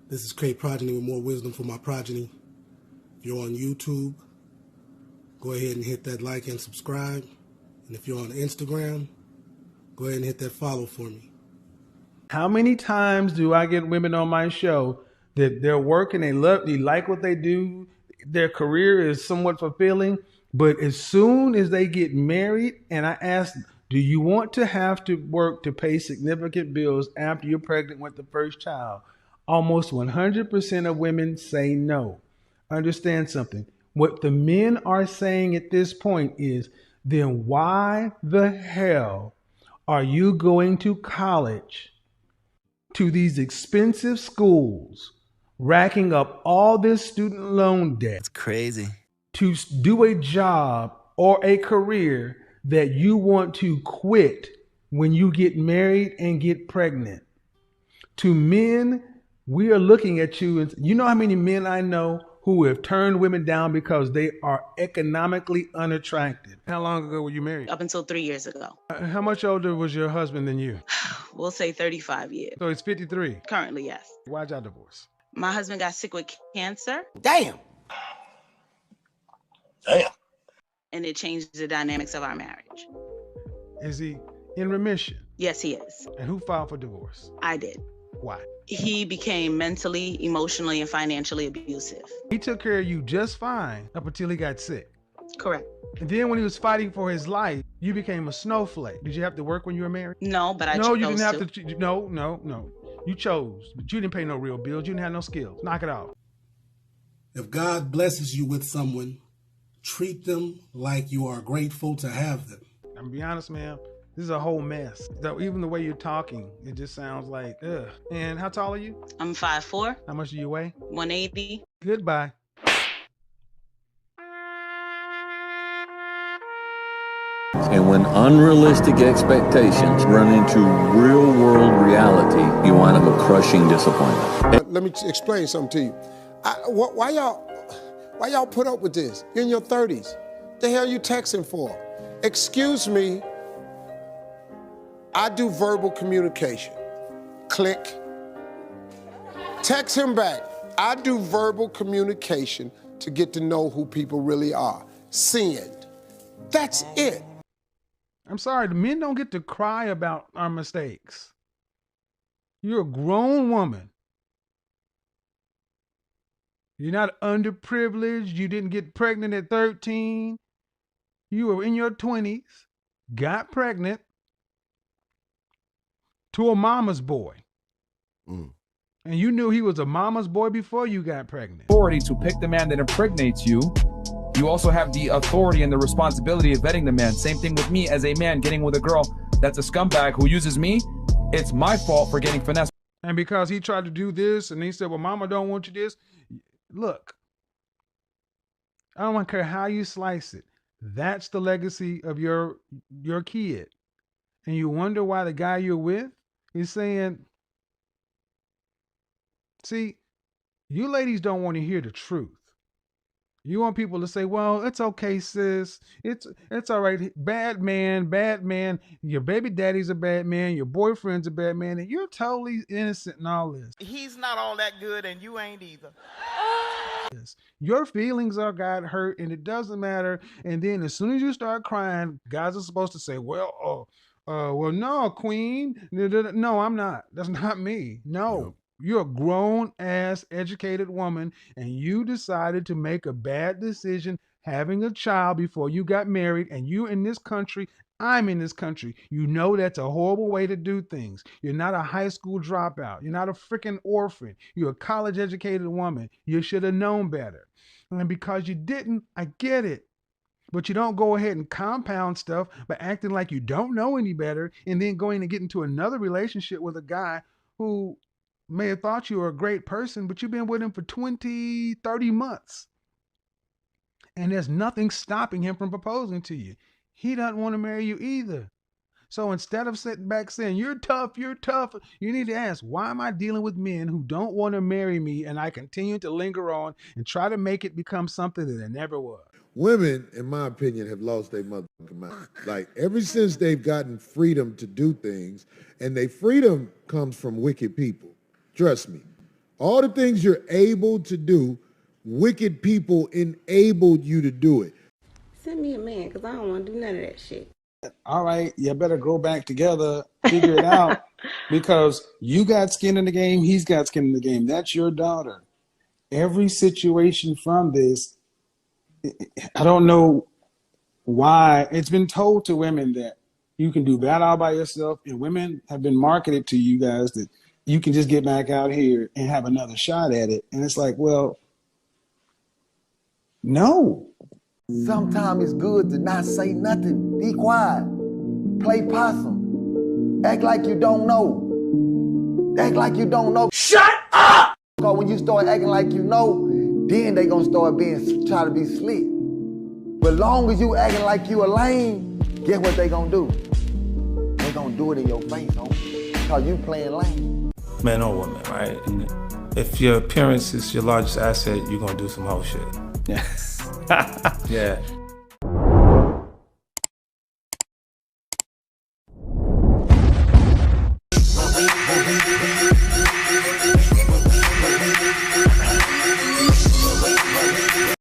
This is Craig Progeny with more wisdom for my progeny. If you're on YouTube, go ahead and hit that like and subscribe. And if you're on Instagram, go ahead and hit that follow for me. How many times do I get women on my show that they're working, they like what they do, their career is somewhat fulfilling, but as soon as they get married and I ask, do you want to have to work to pay significant bills after you're pregnant with the first child? Almost 100% of women say no. Understand something. What the men are saying at this point is, then why the hell are you going to college, to these expensive schools, racking up all this student loan debt? It's crazy. To do a job or a career that you want to quit when you get married and get pregnant. To men, we are looking at you, and you know how many men I know who have turned women down because they are economically unattractive. How long ago were you married? Up until 3 years ago. How much older was your husband than you? We'll say 35 years. So he's 53. Currently, yes. Why'd y'all divorce? My husband got sick with cancer. Damn. And it changed the dynamics of our marriage. Is he in remission? Yes, he is. And who filed for divorce? I did. Why? He became mentally, emotionally, and financially abusive. He took care of you just fine up until he got sick. Correct. And then when he was fighting for his life, you became a snowflake. Did you have to work when you were married? No, but I chose to. No, you didn't have to. No. You chose, but you didn't pay no real bills. You didn't have no skills. Knock it off. If God blesses you with someone, treat them like you are grateful to have them. I'm gonna be honest, ma'am. This is a whole mess. So even the way you're talking, it just sounds like, ugh. And how tall are you? I'm 5'4". How much do you weigh? 180. Goodbye. And when unrealistic expectations run into real-world reality, you wind up with crushing disappointment. Let me explain something to you. Why y'all put up with this? You're in your 30s. The hell you texting for? Excuse me. I do verbal communication. Click. Text him back. I do verbal communication to get to know who people really are. Send. That's it. I'm sorry, the men don't get to cry about our mistakes. You're a grown woman. You're not underprivileged. You didn't get pregnant at 13. You were in your 20s, got pregnant to a mama's boy. And you knew he was a mama's boy before you got pregnant. Authority to pick the man that impregnates you. You also have the authority and the responsibility of vetting the man. Same thing with me as a man getting with a girl that's a scumbag who uses me. It's my fault for getting finessed. And because he tried to do this and he said, well, mama don't want you this. Look, I don't care how you slice it. That's the legacy of your kid. And you wonder why the guy you're with is saying, see, you ladies don't want to hear the truth. You want people to say, well, it's okay, sis. It's all right. Bad man. Your baby daddy's a bad man. Your boyfriend's a bad man. And you're totally innocent in all this. He's not all that good and you ain't either. Your feelings are got hurt and it doesn't matter. And then as soon as you start crying, guys are supposed to say, well, no, queen. No, I'm not. That's not me. No. Yep. You're a grown-ass, educated woman, and you decided to make a bad decision having a child before you got married, and you in this country, I'm in this country. You know that's a horrible way to do things. You're not a high school dropout. You're not a freaking orphan. You're a college-educated woman. You should have known better. And because you didn't, I get it. But you don't go ahead and compound stuff by acting like you don't know any better and then going to get into another relationship with a guy who may have thought you were a great person, but you've been with him for 20, 30 months. And there's nothing stopping him from proposing to you. He doesn't want to marry you either. So instead of sitting back saying, you're tough, you need to ask, why am I dealing with men who don't want to marry me and I continue to linger on and try to make it become something that it never was? Women, in my opinion, have lost their motherfucking mind. Like, ever since they've gotten freedom to do things, and their freedom comes from wicked people. Trust me. All the things you're able to do, wicked people enabled you to do it. Send me a man, because I don't want to do none of that shit. All right, you better grow back together, figure it out, because you got skin in the game, he's got skin in the game. That's your daughter. Every situation from this, I don't know why. It's been told to women that you can do that all by yourself, and women have been marketed to you guys that you can just get back out here and have another shot at it. And it's like, well, no. Sometimes it's good to not say nothing. Be quiet. Play possum. Act like you don't know. Act like you don't know. Shut up! Because when you start acting like you know, then they gonna start try to be slick. But long as you acting like you a lame, guess what they gonna do? They gonna do it in your face, homie. Because you playing lame. Man or woman, right? If your appearance is your largest asset, you're gonna do some whole shit. Yeah. Yeah.